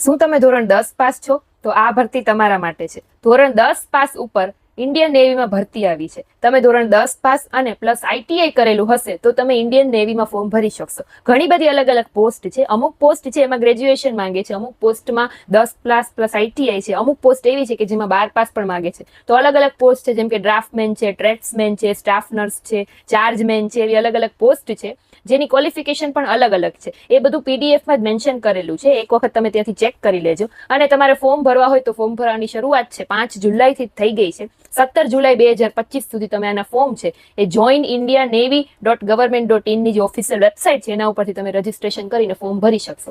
શું તમે ધોરણ 10 પાસ છો? તો આ ભરતી તમારા માટે છે. ધોરણ 10 પાસ ઉપર ઇન્ડિયન નેવીમાં ભરતી આવી છે. તમે ધોરણ 10 પાસ અને પ્લસ આઈટીઆઈ કરેલું હશે તો તમે ઇન્ડિયન નેવીમાં ફોર્મ ભરી શકશો. ઘણી બધી અલગ અલગ પોસ્ટ છે. અમુક પોસ્ટ છે એમાં ગ્રેજ્યુએશન માંગે છે, અમુક પોસ્ટમાં 10 પ્લસ આઈટીઆઈ છે, અમુક પોસ્ટ એવી છે કે જેમાં 12 પાસ પણ માંગે છે. તો અલગ અલગ પોસ્ટ છે, જેમ કે ડ્રાફ્ટમેન છે, ટ્રેડ્સમેન છે, સ્ટાફ નર્સ છે, ચાર્જમેન છે, એવી અલગ અલગ પોસ્ટ છે જેની ક્વોલિફિકેશન પણ અલગ અલગ છે. એ બધું પીડીએફમાં જ મેન્શન કરેલું છે. એક વખત તમે ત્યાંથી ચેક કરી લેજો. અને તમારે ફોર્મ ભરવા હોય તો ફોર્મ ભરવાની શરૂઆત છે 5 જુલાઈથી થઈ ગઈ છે. 17 જુલાઈ 2025 સુધી તમે આના ફોર્મ છે એ joinindianavy.government.in ની જે ઓફિશિયલ વેબસાઇટ છે એના ઉપરથી તમે રજીસ્ટ્રેશન કરીને ફોર્મ ભરી શકશો.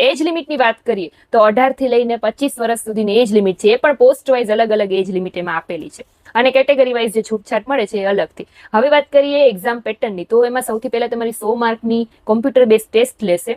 એજ લિમિટની વાત કરીએ તો 18 થી લઈને 25 વર્ષ સુધીની એજ લિમિટ છે. એ પણ પોસ્ટ વાઇઝ અલગ અલગ એજ લિમિટ એમાં આપેલી છે. અને કેટેગરી વાઇઝ જે છૂટછાટ મળે છે એ અલગથી. હવે વાત કરીએ એક્ઝામ પેટર્નની, તો એમાં સૌથી પહેલા તમારી 100 માર્કની કોમ્પ્યુટર બેઝ ટેસ્ટ લેશે,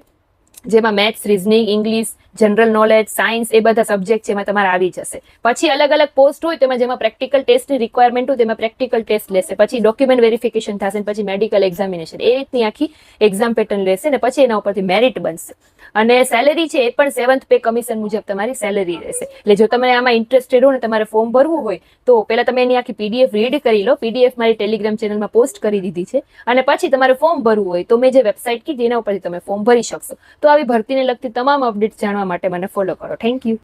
જેમાં maths, reasoning, English, general knowledge, science એ બધા સબ્જેક્ટ છે એમાં તમારે આવી જશે. પછી અલગ અલગ પોસ્ટ હોય તેમાં જેમાં પ્રેક્ટિકલ ટેસ્ટની રિક્વાયરમેન્ટ હોય તેમાં પ્રેક્ટિકલ ટેસ્ટ લેશે. પછી ડોક્યુમેન્ટ વેરિફિકેશન થશે, પછી મેડિકલ એક્ઝામિનેશન. એ રીતની આખી એક્ઝામ પેટર્ન લેશે ને પછી એના ઉપરથી મેરિટ બનશે. અને સેલેરી છે એ પણ 7th પે કમિશન મુજબ તમારી સેલેરી રહેશે. એટલે જો તમે આમાં ઇન્ટરેસ્ટેડ હો ને તમારે ફોર્મ ભરવું હોય તો પહેલા તમે એની આખી પીડીએફ રીડ કરી લો. પીડીએફ મારી ટેલિગ્રામ ચેનલમાં પોસ્ટ કરી દીધી છે. અને પછી તમારે ફોર્મ ભરવું હોય તો મેં જે વેબસાઇટ કીધી એના ઉપરથી તમે ફોર્મ ભરી શકશો. તો આવી ભરતીને લગતી તમામ અપડેટ્સ જાણવા માટે મને ફોલો કરો. Thank you.